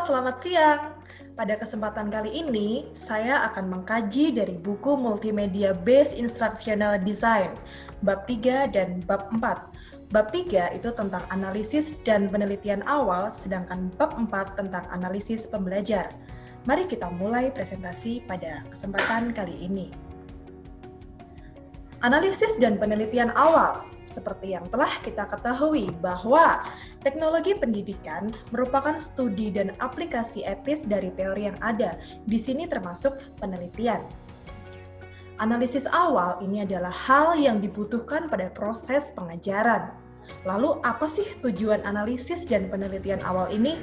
selamat siang. Pada kesempatan kali ini, saya akan mengkaji dari buku Multimedia Based Instructional Design, bab 3 dan bab 4. Bab 3 itu tentang analisis dan penelitian awal, sedangkan bab 4 tentang analisis pembelajar. Mari kita mulai presentasi pada kesempatan kali ini. Analisis dan penelitian awal. Seperti yang telah kita ketahui bahwa teknologi pendidikan merupakan studi dan aplikasi etis dari teori yang ada. Di sini termasuk penelitian. Analisis awal ini adalah hal yang dibutuhkan pada proses pengajaran. Lalu apa sih tujuan analisis dan penelitian awal ini?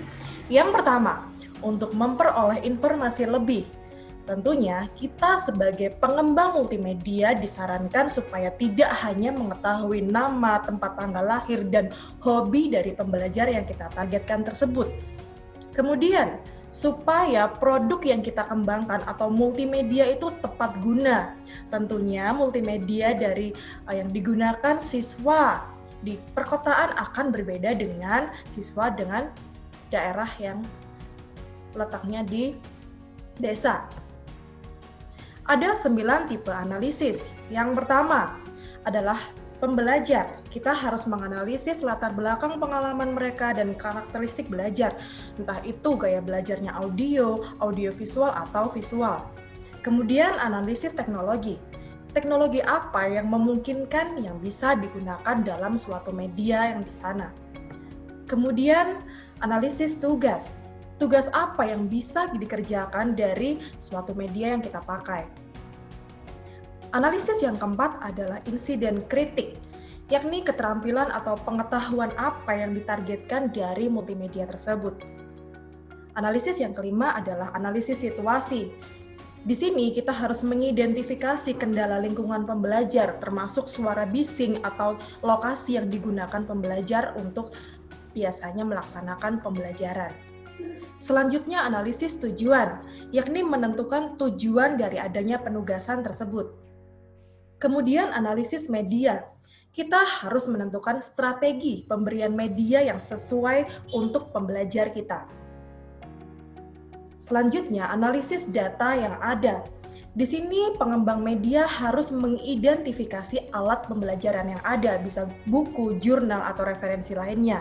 Yang pertama, untuk memperoleh informasi lebih. Tentunya, kita sebagai pengembang multimedia disarankan supaya tidak hanya mengetahui nama, tempat tanggal lahir, dan hobi dari pembelajar yang kita targetkan tersebut. Kemudian, supaya produk yang kita kembangkan atau multimedia itu tepat guna. Tentunya multimedia dari yang digunakan siswa di perkotaan akan berbeda dengan siswa dengan daerah yang letaknya di desa. Ada 9 tipe analisis. Yang pertama adalah pembelajar. Kita harus menganalisis latar belakang pengalaman mereka dan karakteristik belajar. Entah itu gaya belajarnya audio, audiovisual, atau visual. Kemudian analisis teknologi. Teknologi apa yang memungkinkan yang bisa digunakan dalam suatu media yang di sana. Kemudian analisis tugas. Tugas apa yang bisa dikerjakan dari suatu media yang kita pakai. Analisis yang keempat adalah insiden kritik, yakni keterampilan atau pengetahuan apa yang ditargetkan dari multimedia tersebut. Analisis yang kelima adalah analisis situasi. Di sini kita harus mengidentifikasi kendala lingkungan pembelajar, termasuk suara bising atau lokasi yang digunakan pembelajar untuk biasanya melaksanakan pembelajaran. Selanjutnya analisis tujuan, yakni menentukan tujuan dari adanya penugasan tersebut. Kemudian analisis media, kita harus menentukan strategi pemberian media yang sesuai untuk pembelajar kita. Selanjutnya analisis data yang ada. Di sini pengembang media harus mengidentifikasi alat pembelajaran yang ada, bisa buku, jurnal, atau referensi lainnya.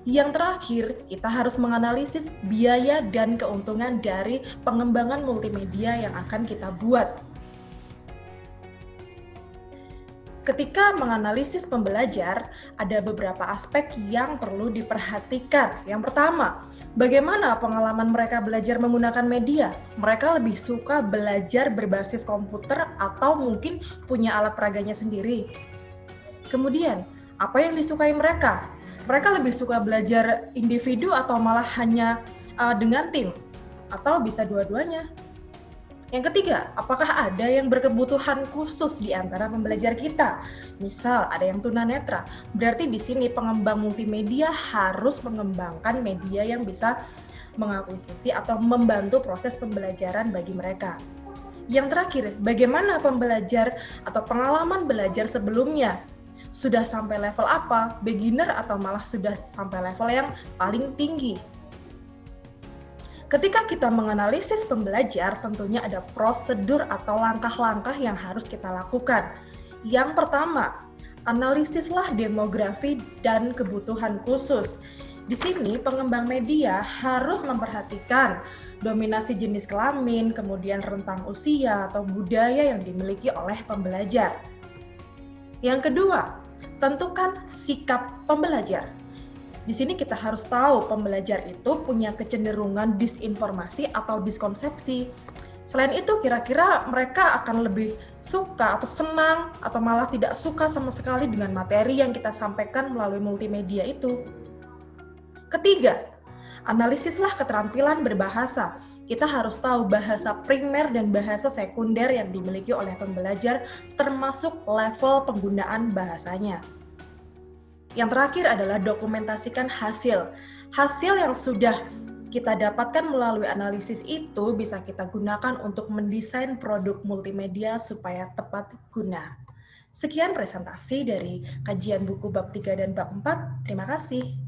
Yang terakhir, kita harus menganalisis biaya dan keuntungan dari pengembangan multimedia yang akan kita buat. Ketika menganalisis pembelajar, ada beberapa aspek yang perlu diperhatikan. Yang pertama, bagaimana pengalaman mereka belajar menggunakan media? Mereka lebih suka belajar berbasis komputer atau mungkin punya alat peraganya sendiri. Kemudian, apa yang disukai mereka? Mereka lebih suka belajar individu atau malah hanya dengan tim? Atau bisa dua-duanya? Yang ketiga, apakah ada yang berkebutuhan khusus di antara pembelajar kita? Misal, ada yang tunanetra. Berarti di sini pengembang multimedia harus mengembangkan media yang bisa mengakuisisi atau membantu proses pembelajaran bagi mereka. Yang terakhir, bagaimana pembelajar atau pengalaman belajar sebelumnya? Sudah sampai level apa, beginner atau malah sudah sampai level yang paling tinggi. Ketika kita menganalisis pembelajar, tentunya ada prosedur atau langkah-langkah yang harus kita lakukan. Yang pertama, analisislah demografi dan kebutuhan khusus. Di sini pengembang media harus memperhatikan dominasi jenis kelamin, kemudian rentang usia atau budaya yang dimiliki oleh pembelajar. Yang kedua, tentukan sikap pembelajar. Di sini kita harus tahu pembelajar itu punya kecenderungan disinformasi atau diskonsepsi. Selain itu, kira-kira mereka akan lebih suka atau senang atau malah tidak suka sama sekali dengan materi yang kita sampaikan melalui multimedia itu. Ketiga, analisislah keterampilan berbahasa. Kita harus tahu bahasa primer dan bahasa sekunder yang dimiliki oleh pembelajar, termasuk level penggunaan bahasanya. Yang terakhir adalah dokumentasikan hasil. Hasil yang sudah kita dapatkan melalui analisis itu bisa kita gunakan untuk mendesain produk multimedia supaya tepat guna. Sekian presentasi dari kajian buku bab 3 dan bab 4. Terima kasih.